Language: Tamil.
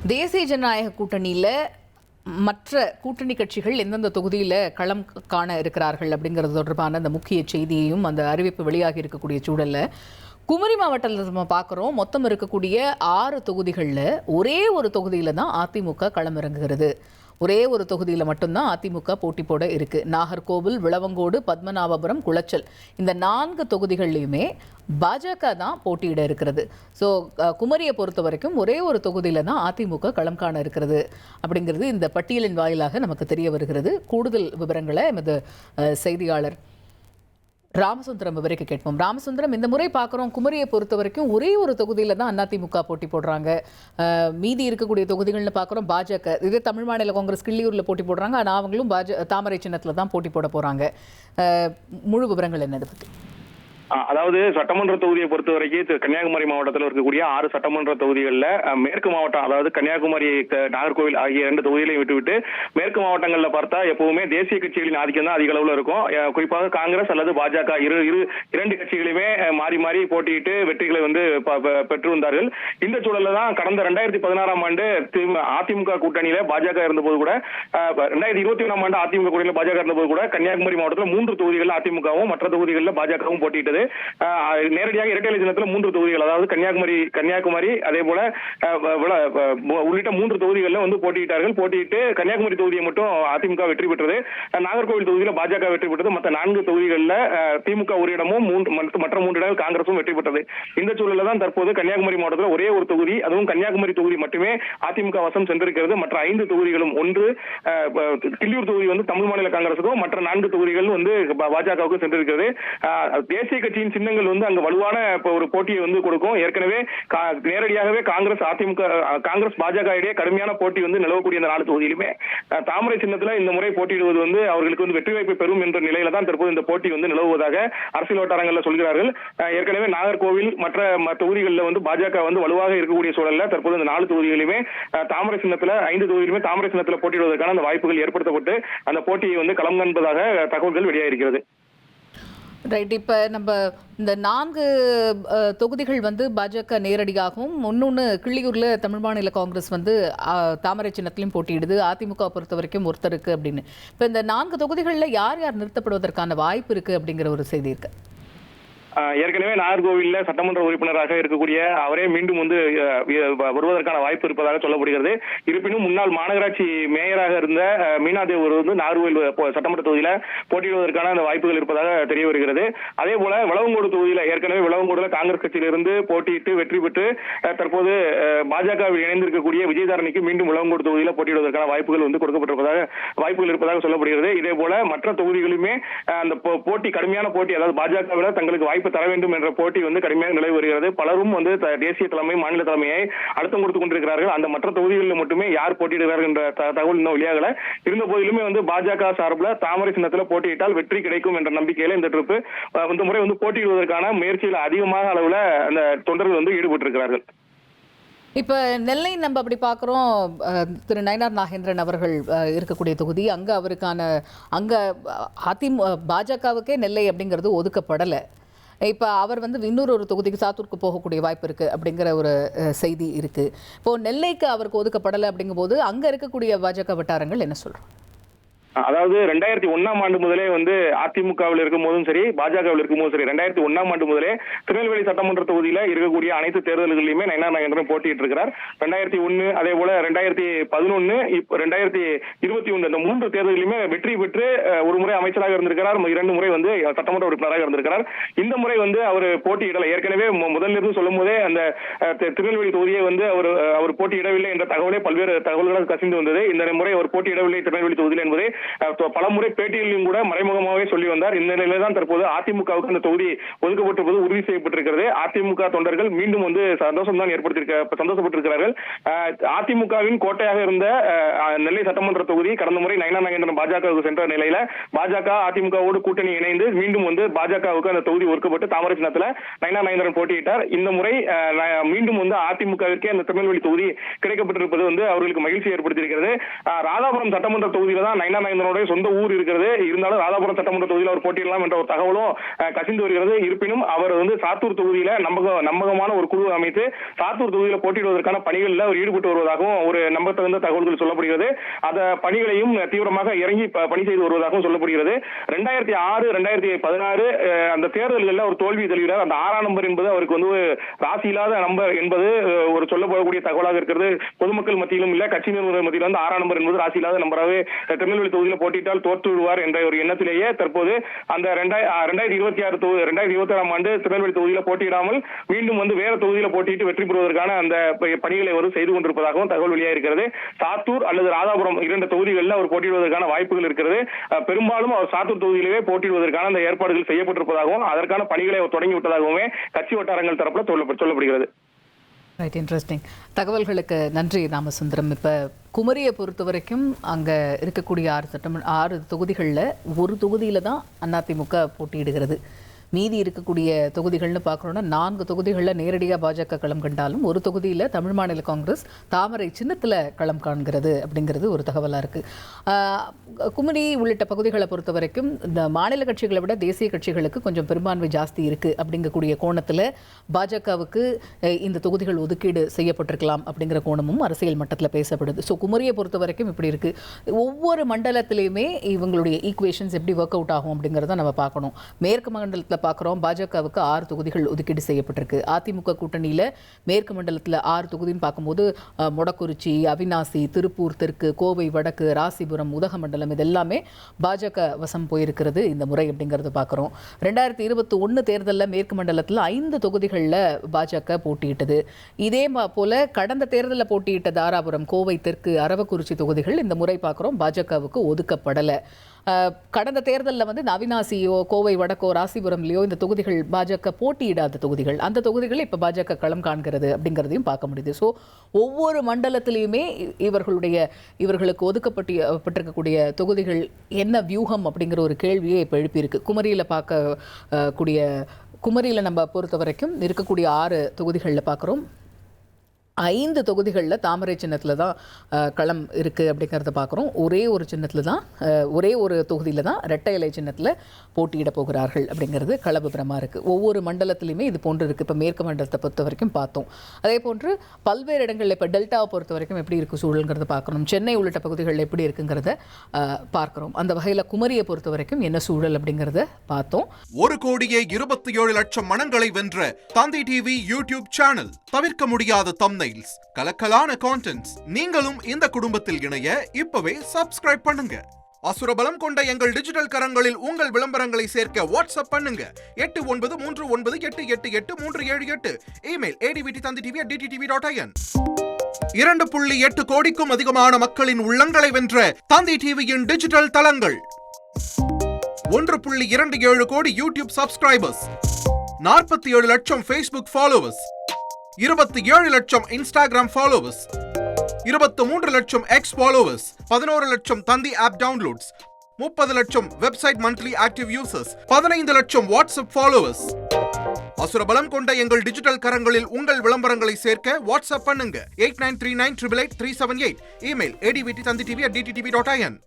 தேசிய ஜனநாயக கூட்டணியில மற்ற கூட்டணி கட்சிகள் எந்தெந்த தொகுதியில் களம் காண இருக்கிறார்கள் அப்படிங்கிறது தொடர்பான அந்த முக்கிய செய்தியையும் அந்த அறிவிப்பு வெளியாகி இருக்கக்கூடிய சூழல்ல குமரி மாவட்டத்தில் நம்ம பார்க்குறோம். மொத்தம் இருக்கக்கூடிய 6 தொகுதிகளில் ஒரே ஒரு தொகுதியில் தான் அதிமுக களமிறங்குகிறது. ஒரே ஒரு தொகுதியில் மட்டும்தான் அதிமுக போட்டி போட இருக்கு. நாகர்கோவில், விளவங்கோடு, பத்மநாபபுரம், குளச்சல் இந்த 4 தொகுதிகள்லையுமே பாஜக தான் போட்டியிட இருக்கிறது. ஸோ குமரியை பொறுத்த வரைக்கும் ஒரே ஒரு தொகுதியில் தான் அதிமுக களம் காண இருக்கிறது அப்படிங்கிறது இந்த பட்டியலின் வாயிலாக நமக்கு தெரிய வருகிறது. கூடுதல் விவரங்களை எமது செய்தியாளர் ராமசுந்தரம் விவரிக்க கேட்போம். ராமசுந்தரம், இந்த முறை பார்க்குறோம் குமரியை பொறுத்த வரைக்கும் ஒரே ஒரு தொகுதியில் தான் அதிமுக போட்டி போடுறாங்க. மீதி இருக்கக்கூடிய தொகுதிகள்னு பார்க்குறோம் பாஜக, இதே தமிழ் மாநில காங்கிரஸ் கிள்ளியூரில் போட்டி போடுறாங்க. ஆனால் அவங்களும் தாமரை சின்னத்தில் தான் போட்டி போட போகிறாங்க. முழு விவரங்கள் என்ன இதை பற்றி? அதாவது சட்டமன்ற தொகுதியை பொறுத்த வரைக்கும் கன்னியாகுமரி மாவட்டத்தில் இருக்கக்கூடிய 6 சட்டமன்ற தொகுதிகளில் மேற்கு மாவட்டம், அதாவது கன்னியாகுமரி, நாகர்கோவில் ஆகிய 2 தொகுதிகளையும் விட்டுவிட்டு மேற்கு மாவட்டங்களில் பார்த்தா எப்பவுமே தேசிய கட்சிகளின் ஆதிக்கம் தான் அதிக அளவில் இருக்கும். குறிப்பாக காங்கிரஸ் அல்லது பாஜக இரண்டு கட்சிகளுமே மாறி மாறி போட்டியிட்டு வெற்றிகளை பெற்று வந்தார்கள். இந்த சூழல்ல தான் கடந்த 2016ஆம் ஆண்டு அதிமுக கூட்டணியில பாஜக இருந்தபோது கூட, 2021ஆம் ஆண்டு அதிமுக கூட்டணியில பாஜக இருந்தபோது கூட கன்னியாகுமரி மாவட்டத்தில் 3 தொகுதிகளில் அதிமுகவும் மற்ற தொகுதிகளில் பாஜகவும் போட்டியிட்டது. நேரடியாக இரட்டை சின்னத்தில் 3 தொகுதிகள், அதாவது கன்னியாகுமரி அதே போல உள்ளிட்ட 3 தொகுதிகளில் போட்டியிட்டு கன்னியாகுமரி தொகுதியை மட்டும் அதிமுக வெற்றி பெற்றது. நாகர்கோவில் தொகுதியில் பாஜக வெற்றி பெற்றது. மற்ற 4 தொகுதிகளில் திமுக ஒரு இடமும் மற்ற 3 இடங்கள் காங்கிரசும் வெற்றி பெற்றது. இந்த சூழலில் தான் தற்போது கன்னியாகுமரி மாவட்டத்தில் ஒரே ஒரு தொகுதி, அதுவும் கன்னியாகுமரி தொகுதி மட்டுமே அதிமுக வசம் சென்றிருக்கிறது. மற்ற 5 தொகுதிகளும், ஒன்று கிள்ளியூர் தொகுதி தமிழ் மாநில காங்கிரசுக்கும், மற்ற 4 தொகுதிகள் பாஜகவுக்கும் சென்றிருக்கிறது. தேசிய கட்சியின் சின்னங்கள் அங்க வலுவான ஒரு போட்டியை கொடுக்கும். ஏற்கனவே நேரடியாகவே காங்கிரஸ் பாஜக இடையே கடுமையான போட்டி நிலவக்கூடிய இந்த 4 தொகுதியிலுமே தாமரை சின்னத்துல இந்த முறை போட்டியிடுவது அவர்களுக்கு வெற்றி வாய்ப்பை பெறும் என்ற நிலையில தான் தற்போது இந்த போட்டி நிலவுவதாக அரசியல் வட்டாரங்களில் சொல்கிறார்கள். ஏற்கனவே நாகர்கோவில் மற்ற தொகுதிகளில் பாஜக வலுவாக இருக்கக்கூடிய சூழல்ல தற்போது இந்த 4 தொகுதிகளிலுமே தாமரை சின்னத்துல 5 தொகுதியிலுமே தாமரை சின்னத்துல போட்டியிடுவதற்கான அந்த வாய்ப்புகள் ஏற்படுத்தப்பட்டு அந்த போட்டியை களம் காண்பதாக தகவல்கள் வெளியாகிருக்கிறது. ரைட். இப்போ நம்ம இந்த 4 தொகுதிகள் பாஜக நேரடியாகவும், இன்னொன்று கிள்ளியூரில் தமிழ் மாநில காங்கிரஸ் தாமரை சின்னத்திலையும் போட்டியிடுது. அதிமுக பொறுத்த வரைக்கும் ஒருத்தருக்கு அப்படின்னு. இப்போ இந்த 4 தொகுதிகளில் யார் யார் நிறுத்தப்படுவதற்கான வாய்ப்பு இருக்குது அப்படிங்கிற ஒரு செய்தி இருக்கு. ஏற்கனவே நாகர்கோவிலில் சட்டமன்ற உறுப்பினராக இருக்கக்கூடிய அவரே மீண்டும் வருவதற்கான வாய்ப்பு இருப்பதாக சொல்லப்படுகிறது. இருப்பினும் முன்னாள் மாநகராட்சி மேயராக இருந்த மீனாதேவ் நாகர்கோவில் சட்டமன்ற தொகுதியில போட்டியிடுவதற்கான அந்த வாய்ப்புகள் இருப்பதாக தெரிய வருகிறது. அதே போல விளவங்கோடு தொகுதியில ஏற்கனவே விளவங்கோடுல காங்கிரஸ் கட்சியிலிருந்து போட்டியிட்டு வெற்றி பெற்று தற்போது பாஜகவில் இணைந்திருக்கக்கூடிய விஜயதாரணிக்கு மீண்டும் விளவங்கோடு தொகுதியில போட்டியிடுவதற்கான வாய்ப்புகள் கொடுக்கப்பட்டிருப்பதாக வாய்ப்புகள் இருப்பதாக சொல்லப்படுகிறது. இதே போல மற்ற தொகுதிகளுமே அந்த போட்டி, கடுமையான போட்டி, அதாவது பாஜகவில் தங்களுக்கு வாய்ப்பு தர வேண்டும் என்ற போட்டி கடுமையாக நிலவி வருகிறது. பலரும் தேசிய தலைமை, மாநில தலைமையை அழுத்தம் கொடுத்துக் கொண்டிருக்கிறார்கள். அந்த மற்ற தொகுதிகளில் மட்டுமே யார் போட்டியிடுகிறார்கள் என்ற தகவல் இன்னும் வெளியாகல. இருந்த போதிலுமே பாஜக சார்பில் தாமரை சின்னத்தில் போட்டியிட்டால் வெற்றி கிடைக்கும் என்ற நம்பிக்கையில இந்த ட்ரிப் இந்த முறை போட்டியிடுவதற்கான முயற்சியில் அதிகமாக அளவில் அந்த தொண்டர்கள் ஈடுபட்டிருக்கிறார்கள். இப்போ நெல்லை நம்ம அப்படி பார்க்குறோம். திரு நயினார் நாகேந்திரன் அவர்கள் இருக்கக்கூடிய தொகுதி, அங்கே பாஜகவுக்கே நெல்லை அப்படிங்கிறது ஒதுக்கப்படலை. இப்போ அவர் இன்னொரு தொகுதிக்கு சாத்தூருக்கு போகக்கூடிய வாய்ப்பு இருக்குது அப்படிங்கிற ஒரு செய்தி இருக்குது. இப்போது நெல்லைக்கு அவருக்கு ஒதுக்கப்படலை அப்படிங்கும்போது அங்கே இருக்கக்கூடிய பாஜக வட்டாரங்கள் என்ன சொல்கிறோம்? அதாவது 2001ஆம் ஆண்டு முதலே அதிமுகவில் இருக்கும் போதும் சரி, பாஜகவில் இருக்கும் போதும் சரி, 2001ஆம் ஆண்டு முதலே திருநெல்வேலி சட்டமன்ற தொகுதியில இருக்கக்கூடிய அனைத்து தேர்தல்களிலுமே நயினார் நாகேந்திரன் போட்டியிட்டு இருக்கிறார். 2001, அதே போல 2011, 2021 இந்த 3 தேர்தலிலுமே வெற்றி பெற்று ஒரு முறை அமைச்சராக இருந்திருக்கிறார், 2 முறை சட்டமன்ற உறுப்பினராக இருந்திருக்கிறார். இந்த முறை அவர் போட்டியிடல. ஏற்கனவே முதல்ல இருந்து சொல்லும் போதே அந்த திருநெல்வேலி தொகுதியை அவர் போட்டியிடவில்லை என்ற தகவலே பல்வேறு தகவல்களாக கசிந்து வந்தது. இந்த முறை அவர் போட்டியிடவில்லை திருநெல்வேலி தொகுதியில் என்பதை பல முறை பேட்டியிலும் கூட மறைமுகமாகவே சொல்லி வந்தார். இந்த நிலையில தான் தற்போது அதிமுகவுக்கு அந்த தொகுதி ஒதுக்கப்பட்டிருப்பது உறுதி செய்யப்பட்டிருக்கிறது. அதிமுக தொண்டர்கள் மீண்டும் சந்தோஷப்பட்டிருக்கிறார்கள். அதிமுகவின் கோட்டையாக இருந்த நெல்லை சட்டமன்ற தொகுதி கடந்த முறை நயினார் நாகேந்திரன் பாஜகவுக்கு சென்ற நிலையில பாஜக அதிமுகவோடு கூட்டணி இணைந்து மீண்டும் பாஜகவுக்கு அந்த தொகுதி ஒதுக்கப்பட்டு தாமரை சின்னத்துல நயினார் நாகேந்திரன் போட்டியிட்டார். இந்த முறை மீண்டும் அதிமுகவிற்கே அந்த திருநெல்வேலி தொகுதி கிடைக்கப்பட்டிருப்பது அவர்களுக்கு மகிழ்ச்சி ஏற்படுத்தியிருக்கிறது. ராதாபுரம் சட்டமன்ற தொகுதியில தான் நயினார் நயனாரனுடைய சொந்த ஊர் இருக்கிறது. இருந்தாலும் ராதாபுரம் சட்டமன்ற தொகுதியில் அவர் போட்டியிடலாம் என்ற ஒரு தகவலும் கசிந்து வருகிறது. இருப்பினும் அவர் சாத்தூர் தொகுதியில நம்பகமான ஒரு குழு அமைத்து சாத்தூர் தொகுதியில் போட்டியிடுவதற்கான பணிகளில் அவர் ஈடுபட்டு வருவதாகவும் ஒரு நம்பத்தகுந்த தகவல்கள் சொல்லப்படுகிறது. அந்த பணிகளையும் தீவிரமாக இறங்கி பணி செய்து வருவதாகவும் சொல்லப்படுகிறது. 2006, 2016 அந்த தேர்தல்களில் ஒரு தோல்வி தருகிறார். அந்த 6ஆம் நம்பர் என்பது அவருக்கு ராசி இல்லாத நம்பர் என்பது ஒரு சொல்லப்படக்கூடிய தகவலாக இருக்கிறது. பொதுமக்கள் மத்தியிலும் இல்ல கட்சி நிறுவனர் மத்தியிலும் 6ஆம் நம்பர் என்பது ராசி இல்லாத நம்பராகவே திருநெல்வேலி தொகுதியில் போட்டியிட்டால் தோற்று விடுவார் என்ற ஒரு எண்ணத்திலேயே தற்போது அந்த 2026ஆம் ஆண்டு திருநெல்வேலி தொகுதியில் போட்டியிடாமல் மீண்டும் வேற தொகுதியில் போட்டியிட்டு வெற்றி பெறுவதற்கான அந்த பணிகளை அவர் செய்து கொண்டிருப்பதாகவும் தகவல் வெளியாக இருக்கிறது. சாத்தூர் அல்லது ராதாபுரம் 2 தொகுதிகளில் அவர் போட்டியிடுவதற்கான வாய்ப்புகள் இருக்கிறது. பெரும்பாலும் அவர் சாத்தூர் தொகுதியிலேயே போட்டியிடுவதற்கான அந்த ஏற்பாடுகள் செய்யப்பட்டிருப்பதாகவும் அதற்கான பணிகளை அவர் தொடங்கி விட்டதாகவுமே கட்சி வட்டாரங்கள் தரப்புல சொல்லப்படுகிறது. ரைட், இன்ட்ரெஸ்டிங் தகவல்களுக்கு நன்றி ராமசுந்தரம். இப்போ குமரியை பொறுத்த வரைக்கும் அங்கே இருக்கக்கூடிய 6 தொகுதிகளில் ஒரு தொகுதியில் தான் அதிமுக போட்டியிடுகிறது. மீதி இருக்கக்கூடிய தொகுதிகள்னு பார்க்குறோன்னா 4 தொகுதிகளில் நேரடியாக பாஜக களம் கண்டாலும் ஒரு தொகுதியில் தமிழ் மாநில காங்கிரஸ் தாமரை சின்னத்தில் களம் காண்கிறது அப்படிங்கிறது ஒரு தகவலாக இருக்குது. குமரி உள்ளிட்ட பகுதிகளை பொறுத்த வரைக்கும் இந்த மாநில கட்சிகளை விட தேசிய கட்சிகளுக்கு கொஞ்சம் பெரும்பான்மை ஜாஸ்தி இருக்குது அப்படிங்கக்கூடிய கோணத்தில் பாஜகவுக்கு இந்த தொகுதிகள் ஒதுக்கீடு செய்யப்பட்டிருக்கலாம் அப்படிங்கிற கோணமும் அரசியல் மட்டத்தில் பேசப்படுது. ஸோ குமரியை பொறுத்த வரைக்கும் இப்படி இருக்குது. ஒவ்வொரு மண்டலத்திலையுமே இவங்களுடைய ஈக்குவேஷன்ஸ் எப்படி ஒர்க் அவுட் ஆகும் அப்படிங்கிறத நம்ம பார்க்கணும். மேற்கு மண்டலத்தில் பார்க்குறோம், பாஜகவுக்கு 6 தொகுதிகள் ஒதுக்கீடு செய்யப்பட்டிருக்கு. அதிமுக கூட்டணியில் மேற்கு மண்டலத்தில் 6 தொகுதின்னு பார்க்கும்போது மொடக்குறிச்சி, அவினாசி, திருப்பூர் தெற்கு, கோவை வடக்கு, ராசிபுரம், உதகமண்டலம் இதெல்லாமே பாஜக வசம் போயிருக்கிறது இந்த முறை அப்படிங்கிறத பார்க்குறோம். 2021 தேர்தலில் மேற்கு மண்டலத்தில் 5 தொகுதிகளில் பாஜக போட்டியிட்டது. இதே போல கடந்த தேர்தலில் போட்டியிட்ட தாராபுரம், கோவை தெற்கு, அரவக்குறிச்சி தொகுதிகள் இந்த முறை பார்க்குறோம் பாஜகவுக்கு ஒதுக்கப்படலை. கடந்த தேர்தலில் அவினாசியோ, கோவை வடக்கோ, ராசிபுரம்லையோ இந்த தொகுதிகள் பாஜக போட்டியிடாத தொகுதிகள். அந்த தொகுதிகள் இப்போ பாஜக களம் காண்கிறது அப்படிங்கிறதையும் பார்க்க முடியுது. ஸோ ஒவ்வொரு மண்டலத்திலையுமே இவர்களுக்கு ஒதுக்கப்பட்டிருக்கக்கூடிய தொகுதிகள் என்ன வியூகம் அப்படிங்கிற ஒரு கேள்வியை இப்போ எழுப்பியிருக்கு. குமரியில் நம்ம பொறுத்த வரைக்கும் இருக்கக்கூடிய 6 தொகுதிகளில் பார்க்குறோம், 5 தொகுதிகளில் தாமரை சின்னத்தில் தான் களம் இருக்குது அப்படிங்கிறத பார்க்குறோம். ஒரே ஒரு தொகுதியில் தான் இரட்டை இலை சின்னத்தில் போட்டியிட போகிறார்கள் அப்படிங்கிறது களவிபரமாக இருக்குது. ஒவ்வொரு மண்டலத்திலையுமே இது போன்று இருக்குது. இப்போ மேற்கு மண்டலத்தை பொறுத்த வரைக்கும் பார்த்தோம். அதே போன்று பல்வேறு இடங்களில் இப்போ டெல்டாவை பொறுத்த வரைக்கும் எப்படி இருக்குது சூழல்ங்கிறத பார்க்கணும். சென்னை உள்ளிட்ட பகுதிகளில் எப்படி இருக்குங்கிறத பார்க்குறோம். அந்த வகையில் குமரியை பொறுத்த வரைக்கும் என்ன சூழல் அப்படிங்கிறத பார்த்தோம். 1,27,00,000 மனங்களை வென்ற தந்தி டிவி யூடியூப் சேனல். தவிர்க்க முடியாத தம்ப்நெயில்ஸ், கலக்கலான கான்டென்ட்ஸ். நீங்களும் இந்த குடும்பத்தில் இணைய இப்பவே சப்ஸ்கிரைப் பண்ணுங்க. அசுரபலம் கொண்ட எங்கள் டிஜிட்டல் கரங்களில் உங்கள் விளம்பரங்களை சேர்க்க வாட்ஸ்அப் பண்ணுங்க. 8939888378. Email advttv@dttv.in. 2.8 கோடிக்கும் அதிகமான மக்களின் உள்ளங்களை வென்ற தந்தி டிவியின் டிஜிட்டல் தளங்கள். 1.27 கோடி யூடியூப் சப்ஸ்கிரைபர்ஸ், 47 லட்சம் ஃபேஸ்புக் ஃபாலோவர்ஸ், 27 லட்சம் இன்ஸ்டாகிராம் ஃபாலோவர்ஸ், 23 லட்சம் எக்ஸ் ஃபாலோவர்ஸ், 11 லட்சம் தந்தி ஆப் டவுன்லோட்ஸ், 30 லட்சம் வெப்சைட் மந்த்லி ஆக்டிவ் யூசர்ஸ், 15 லட்சம் வாட்ஸ்அப் ஃபாலோவர்ஸ். அசுரபலம் கொண்ட எங்கள் டிஜிட்டல் கரங்களில் உங்கள் விளம்பரங்களை சேர்க்க வாட்ஸ்அப் பண்ணுங்க. 8939888378. Email advttv@dttv.in.